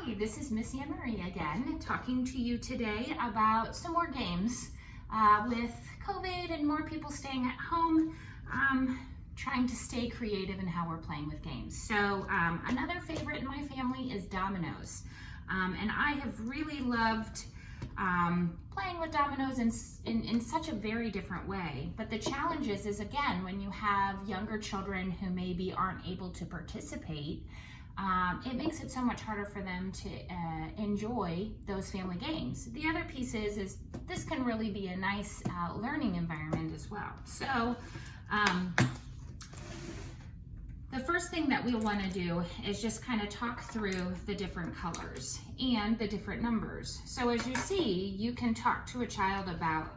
Hi, this is Miss Ann Marie again, talking to you today about some more games. With COVID and more people staying at home, trying to stay creative in how we're playing with games. So another favorite in my family is Dominos. And I have really loved playing with Dominos in such a very different way. But the challenge is again, when you have younger children who maybe aren't able to participate, it makes it so much harder for them to enjoy those family games. The other piece is this can really be a nice learning environment as well. So the first thing that we want to do is just kind of talk through the different colors and the different numbers. So as you see, you can talk to a child about,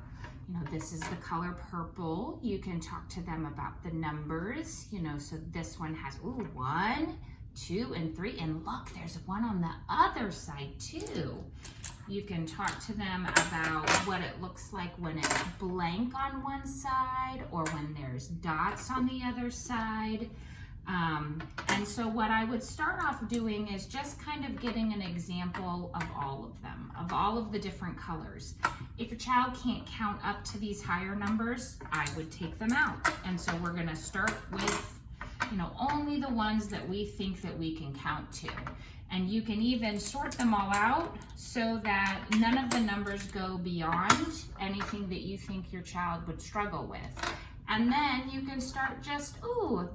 this is the color purple. You can talk to them about the numbers, so this one has, 1, 2, and 3, and look, there's one on the other side too. You can talk to them about what it looks like when it's blank on one side or when there's dots on the other side. And so what I would start off doing is just kind of getting an example of all of them, of all of the different colors. If a child can't count up to these higher numbers, I would take them out. And so we're gonna start with only the ones that we think that we can count to. And you can even sort them all out so that none of the numbers go beyond anything that you think your child would struggle with. And then you can start just,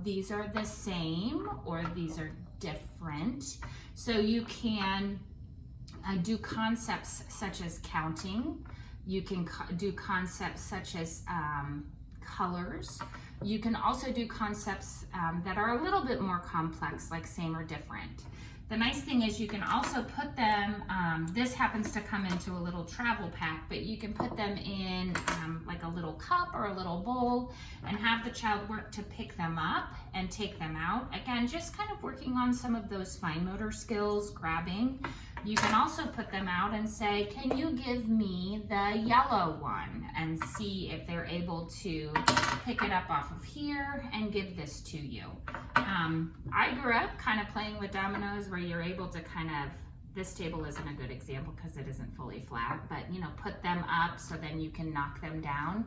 these are the same or these are different. So you can do concepts such as counting. You can do concepts such as colors. You can also do concepts that are a little bit more complex, like same or different. The nice thing is you can also put them, this happens to come into a little travel pack, but you can put them in like a little cup or a little bowl and have the child work to pick them up and take them out. Again, just kind of working on some of those fine motor skills, grabbing. You can also put them out and say, can you give me the yellow one? And see if they're able to pick it up off of here and give this to you. I grew up kind of playing with dominoes where you're able to kind of, this table isn't a good example because it isn't fully flat, but put them up so then you can knock them down.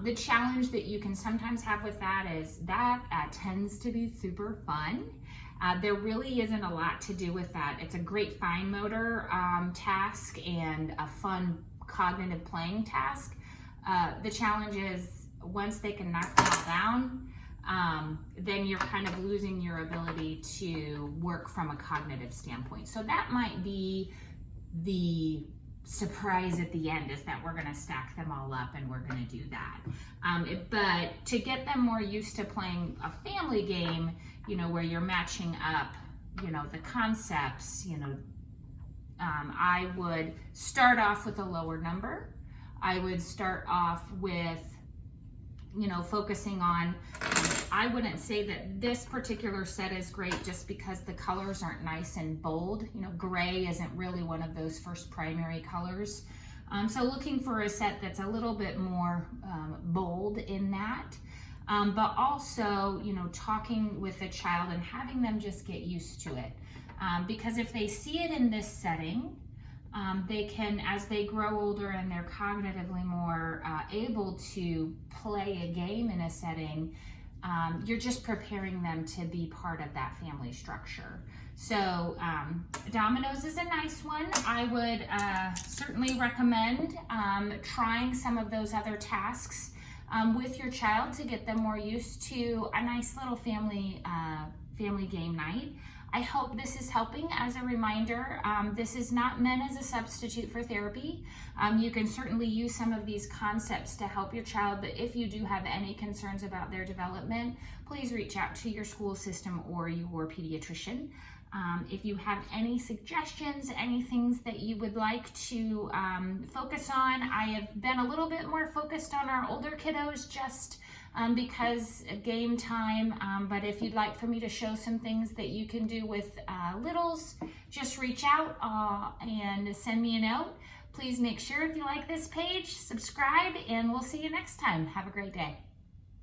The challenge that you can sometimes have with that is that tends to be super fun. There really isn't a lot to do with that. It's a great fine motor task and a fun cognitive playing task. The challenge is once they can knock them all down, then you're kind of losing your ability to work from a cognitive standpoint. So that might be the surprise at the end, is that we're going to stack them all up and we're going to do that. But to get them more used to playing a family game, where you're matching up, the concepts, I would start off with a lower number. I would start off with, focusing on, I wouldn't say that this particular set is great just because the colors aren't nice and bold. Gray isn't really one of those first primary colors. So looking for a set that's a little bit more bold in that. But also, talking with a child and having them just get used to it. Because if they see it in this setting, they can, as they grow older and they're cognitively more able to play a game in a setting, you're just preparing them to be part of that family structure. So Dominoes is a nice one. I would certainly recommend trying some of those other tasks with your child to get them more used to a nice little family game night. I hope this is helping. As a reminder, this is not meant as a substitute for therapy. You can certainly use some of these concepts to help your child, but if you do have any concerns about their development, please reach out to your school system or your pediatrician. If you have any suggestions, any things that you would like to focus on, I have been a little bit more focused on our older kiddos just because game time, but if you'd like for me to show some things that you can do with littles, just reach out and send me a note. Please make sure if you like this page, subscribe, and we'll see you next time. Have a great day.